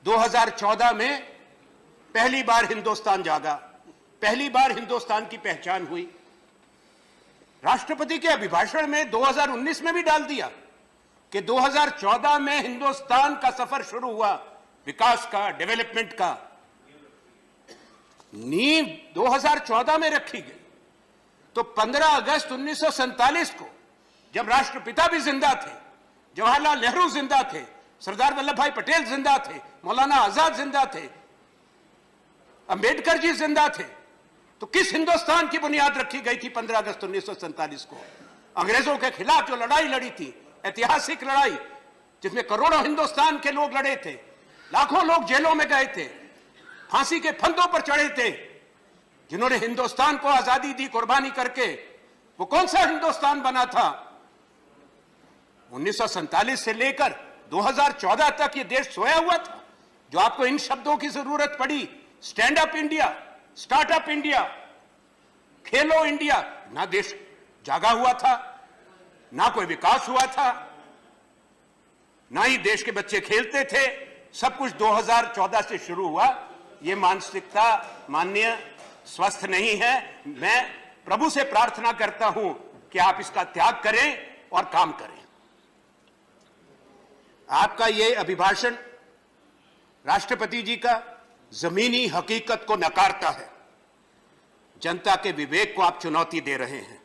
2014 में पहली बार हिंदुस्तान जागा, पहली बार हिंदुस्तान की पहचान हुई। राष्ट्रपति के अभिभाषण में 2019 में भी डाल दिया कि 2014 में हिंदुस्तान का सफर शुरू हुआ, विकास का, डेवलपमेंट का। नींव 2014 में रखी गई तो 15 अगस्त 1947 को, जब राष्ट्रपिता भी जिंदा थे, जवाहरलाल नेहरू जिंदा थे, सरदार वल्लभ भाई पटेल जिंदा थे, मौलाना आजाद जिंदा थे, अंबेडकर जी जिंदा थे, तो किस हिंदुस्तान की बुनियाद रखी गई थी 15 अगस्त 1947 को? अंग्रेजों के खिलाफ जो लड़ाई लड़ी थी, ऐतिहासिक लड़ाई, जिसमें करोड़ों हिंदुस्तान के लोग लड़े थे, लाखों लोग जेलों में गए थे, फांसी के फंदों पर चढ़े थे, जिन्होंने हिंदुस्तान को आजादी दी कुर्बानी करके। वो कौन सा हिंदुस्तान बना था? 1947 से लेकर 2014 तक ये देश सोया हुआ था। जो आपको इन शब्दों की जरूरत पड़ी, stand up India, startup India, खेलो इंडिया, ना देश जागा हुआ था, ना कोई विकास हुआ था, ना ही देश के बच्चे खेलते थे। सब कुछ 2014 से शुरू हुआ। ये मानसिकता माननीय स्वस्थ नहीं है। मैं प्रभु से प्रार्थना करता हूं कि आप इसका त्याग करें और काम करें। आपका ये अभिभाषण राष्ट्रपति जी का जमीनी हकीकत को नकारता है। जनता के विवेक को आप चुनौती दे रहे हैं।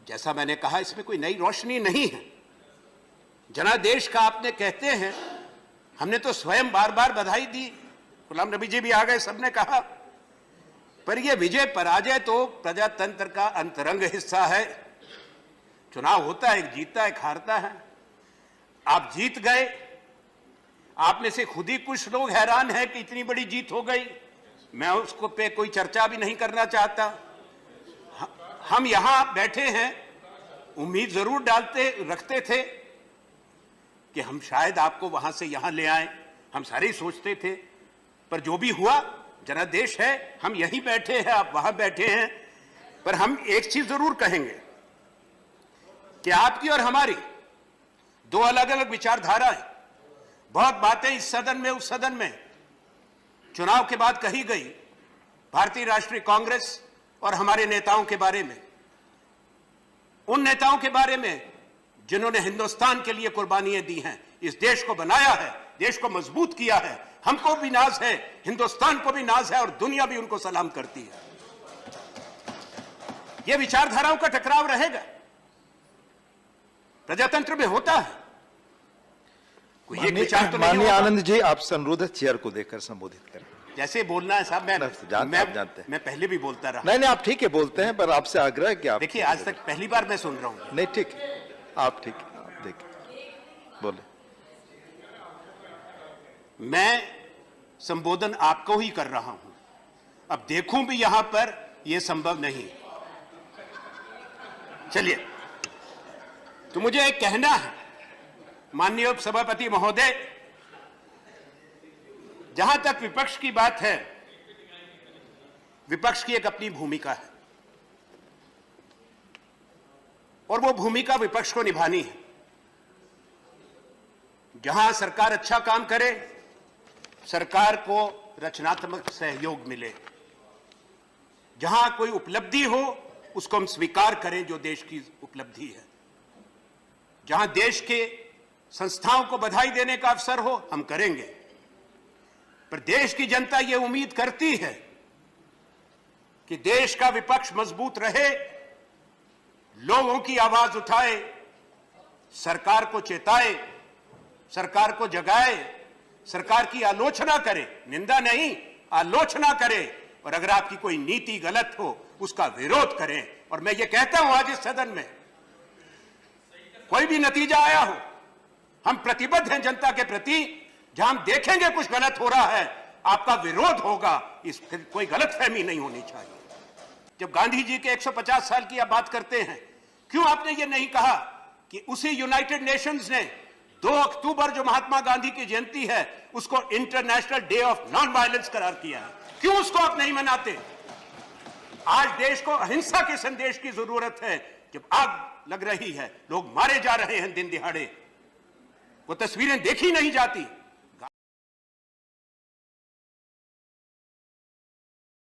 जैसा मैंने कहा, इसमें कोई नई रोशनी नहीं है। जनादेश का आपने कहते हैं, हमने तो स्वयं बार बार बधाई दी, गुलाम नबी जी भी आ गए, सबने कहा, पर यह विजय पराजय तो प्रजातंत्र का अंतरंग हिस्सा है। चुनाव होता है, एक जीतता है, एक हारता है। आप जीत गए। आप में से खुद ही कुछ लोग हैरान हैं कि इतनी बड़ी जीत हो गई। मैं उसको पे कोई चर्चा भी नहीं करना चाहता। हम यहां बैठे हैं, उम्मीद जरूर रखते थे कि हम शायद आपको वहां से यहां ले आए। हम सारे ही सोचते थे, पर जो भी हुआ, जनादेश है, हम यहीं बैठे हैं, आप वहां बैठे हैं। पर हम एक चीज जरूर कहेंगे कि आपकी और हमारी दो अलग अलग विचारधाराएं, बहुत बातें इस सदन में, उस सदन में चुनाव के बाद कही गई भारतीय राष्ट्रीय कांग्रेस और हमारे नेताओं के बारे में, उन नेताओं के बारे में जिन्होंने हिंदुस्तान के लिए कुर्बानियां दी हैं, इस देश को बनाया है, देश को मजबूत किया है। हमको भी नाज है, हिंदुस्तान को भी नाज है और दुनिया भी उनको सलाम करती है। यह विचारधाराओं का टकराव रहेगा, प्रजातंत्र में होता है। कोई एक विचार तो नहीं माननीय होगा। आनंद जी, आप संरोधित चेयर को देकर संबोधित करें। जैसे बोलना है साहब, जानते हैं। मैं पहले भी बोलता रहा। नहीं, आप ठीक है बोलते हैं, पर आपसे आग्रह है कि आप देखिए, आज तक पहली बार मैं सुन रहा हूं। नहीं, ठीक है, आप ठीक है, आप देखिए, बोले। मैं संबोधन आपको ही कर रहा हूं। अब देखूं भी यहां पर, यह संभव नहीं। चलिए, तो मुझे एक कहना है, माननीय उपसभापति महोदय, जहां तक विपक्ष की बात है, विपक्ष की एक अपनी भूमिका है और वो भूमिका विपक्ष को निभानी है। जहां सरकार अच्छा काम करे, सरकार को रचनात्मक सहयोग मिले। जहां कोई उपलब्धि हो, उसको हम स्वीकार करें जो देश की उपलब्धि है। जहां देश के संस्थाओं को बधाई देने का अवसर हो, हम करेंगे। पर देश की जनता यह उम्मीद करती है कि देश का विपक्ष मजबूत रहे, लोगों की आवाज उठाए, सरकार को चेताए, सरकार को जगाए, सरकार की आलोचना करे, निंदा नहीं, आलोचना करे, और अगर आपकी कोई नीति गलत हो, उसका विरोध करें। और मैं ये कहता हूं आज इस सदन में, कोई भी नतीजा आया हो, हम प्रतिबद्ध हैं जनता के प्रति। जहां हम देखेंगे कुछ गलत हो रहा है, आपका विरोध होगा। इस कोई गलतफहमी नहीं होनी चाहिए। जब गांधी जी के 150 साल की आप बात करते हैं, क्यों आपने ये नहीं कहा कि उसी यूनाइटेड नेशंस ने 2 अक्टूबर जो महात्मा गांधी की जयंती है, उसको international day of non violence करार किया है? क्यों उसको आप नहीं मनाते? आज देश को अहिंसा के संदेश की जरूरत है। जब आग लग रही है, लोग मारे जा रहे हैं दिन दिहाड़े, वो तस्वीरें देखी नहीं जाती।